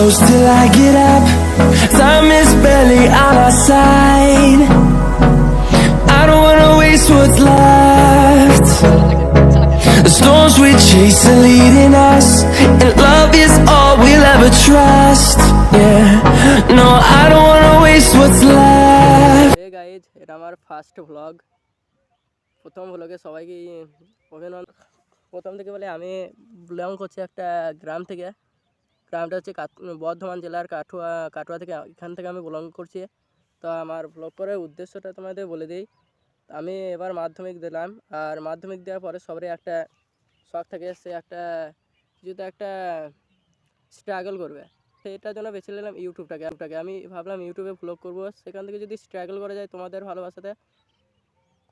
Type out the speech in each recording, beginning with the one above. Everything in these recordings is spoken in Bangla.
close till I get up. Time is barely on our side. I don't wanna waste what's left. The storms we chase are leading us, and love is all we'll ever trust. Yeah, no, I don't wanna waste what's left. Hey guys, এটা আমার ফার্স্ট ব্লগ। প্রথম ব্লগে সবাইকে অভিনন্দন। প্রথম থেকে বলে আমি বিলং করছি একটা গ্রাম থেকে। গ্রামটা হচ্ছে বর্ধমান জেলার কাটোয়া থেকে। এখান থেকে আমি বিলং করছি। তো আমার ব্লগ করার উদ্দেশ্যটা তোমাদের বলে দিই। আমি এবার মাধ্যমিক দিলাম, আর মাধ্যমিক দেওয়ার পরে সবারই একটা শখ থাকে, সে একটা যেহেতু একটা স্ট্রাগল করবে, সেটার জন্য বেছে নিলাম ইউটিউবটাকে। আমি ভাবলাম ইউটিউবে ব্লগ করব, সেখান থেকে যদি স্ট্রাগল করা যায় তোমাদের ভালোবাসাতে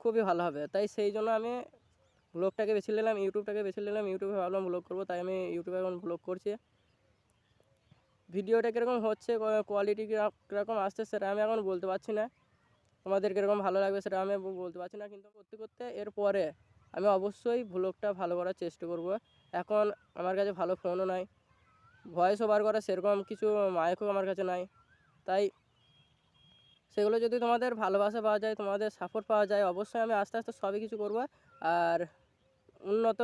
খুবই ভালো হবে। তাই সেই জন্য আমি ব্লগটাকে বেছে নিলাম, ইউটিউবটাকে বেছে নিলাম। ইউটিউবে ভাবলাম ব্লগ করবো, তাই আমি ইউটিউবে এখন ব্লগ করছি। ভিডিওটা কীরকম হচ্ছে, কোয়ালিটি কীরকম আসছে সেটা আমি এখন বলতে পারছি না। তোমাদের কীরকম ভালো লাগবে সেটা আমি বলতে পারছি না, কিন্তু করতে করতে এরপরে আমি অবশ্যই ব্লগটা ভালো করার চেষ্টা করব। এখন আমার কাছে ভালো ফোনও নাই, ভয়েস ওভার করা সেরকম কিছু মাইকও আমার কাছে নাই। তাই সেগুলো যদি তোমাদের ভালোবাসা পাওয়া যায়, তোমাদের সাপোর্ট পাওয়া যায়, অবশ্যই আমি আস্তে আস্তে সবই কিছু করব, আর উন্নত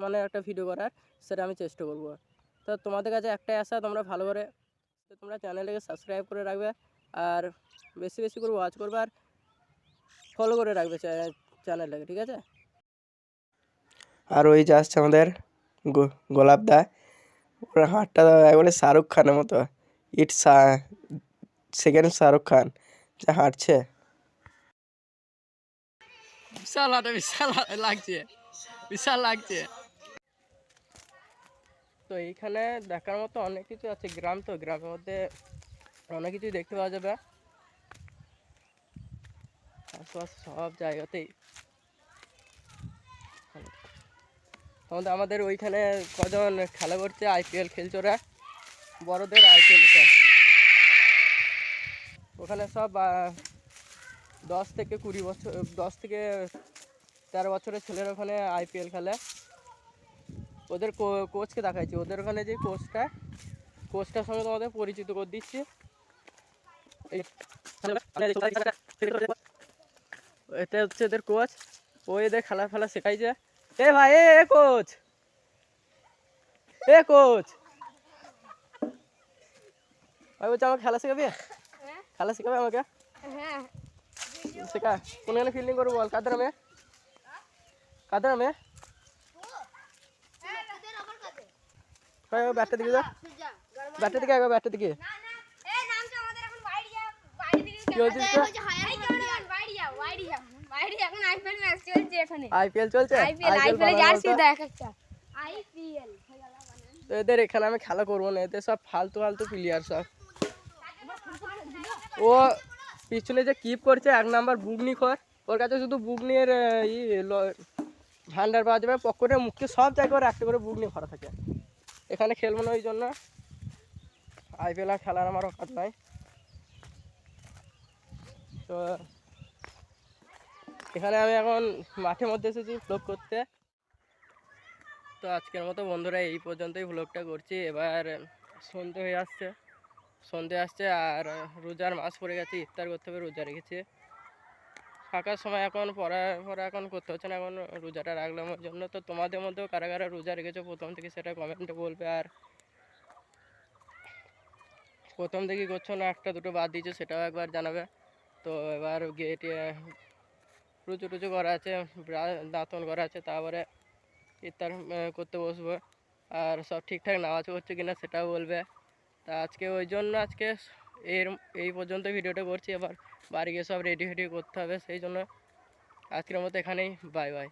মানে একটা ভিডিও করার সেটা আমি চেষ্টা করব। তো তোমাদের কাছে একটাই আশা, তোমরা ভালো করে তোমরা চ্যানেলটাকে সাবস্ক্রাইব করে রাখবে, আর বেশি বেশি করে ওয়াচ করবে, আর ফলো করে রাখবে চ্যানেলটাকে, ঠিক আছে? আর ওই যে আসছে আমাদের গোলাপ দা, ওর হাতটা একবারে শাহরুখ খানের মতো। ইটস সেকেন্ড শাহরুখ খান যা হাঁটছে। বিশাল লাগছে, বিশাল লাগছে। তো এইখানে দেখার মতো অনেক কিছু আছে। গ্রাম, তো গ্রামের মধ্যে অনেক কিছুই দেখতে পাওয়া যাবে আশেপাশে সব জায়গাতেই। আমাদের ওইখানে কজন খেলা করছে, আইপিএল খেলছে ওরা, বড়দের আইপিএল। ওখানে সব 10 থেকে 20 বছর, 10 থেকে 13 বছরের ছেলেরা ওখানে আইপিএল খেলে। ওদের কোচকে দেখাচ্ছি, ওদের ওখানে যে কোচটার সঙ্গে তোমাদের পরিচিত করে দিচ্ছি। এটা হচ্ছে এদের কোচ, ও এদের খেলা শেখাইছে। এ ভাই, এ কোচ, এ কোচ ভাই বলছে আমাকে খেলা শেখাবে, খেলা শেখাবে আমাকে। শেখা, কোনখানে ফিল্ডিং করবো বল? কাদের নামে, কাদের নামে? ব্যাটটা দিকে যা, ব্যাটটা দিকে আগে, ব্যাটটা দিকে। কি বলছিস? আইপিএল চলছে, এদের এখানে আমি খেলা করবো না, এদের সব ফালতু প্লেয়ার সব। ও পিছনে যে কিপ করছে 1 নাম্বার বুগনি খর, ওর কাছে শুধু বুগনির ভান্ডার পাওয়া যাবে। পকেটের মুখে সব জায়গায় ওর একটা করে বুগনি ভরা থাকে। এখানে খেলবো না, ওই জন্য আইপিএল আর খেলার আমার অকাত নাই। তো এখানে আমি এখন মাঠের মধ্যে এসেছি ভ্লগ করতে। তো আজকের মতো বন্ধুরা এই পর্যন্তই ভ্লগটা করছি। এবার সন্ধে আসছে আর রোজার মাস পড়ে গেছে, ইফতার করতে হবে, রোজা রেখেছি। ফাঁকার সময় এখন পড়া এখন করতে হচ্ছে না, এখন রোজাটা রাখলাম ওর জন্য। তো তোমাদের মধ্যেও কারা কারা রোজা রেখেছো প্রথম থেকে সেটা কমেন্টে বলবে, আর প্রথম থেকে করছো না, একটা দুটো বাদ দিয়েছো সেটাও একবার জানাবে। তো এবার গেটে রুচু করা আছে, দাঁতন করা আছে, তারপরে ইফতার করতে বসবো। আর সব ঠিকঠাক নামাজ পড়ছে কিনা সেটাও বলবে। তা আজকে ওই জন্য এই পর্যন্ত ভিডিওটা করছি। এবার বাড়ি গিয়ে সব রেডি করতে হবে, সেই জন্য আজকের মতো এখানেই, বাই বাই।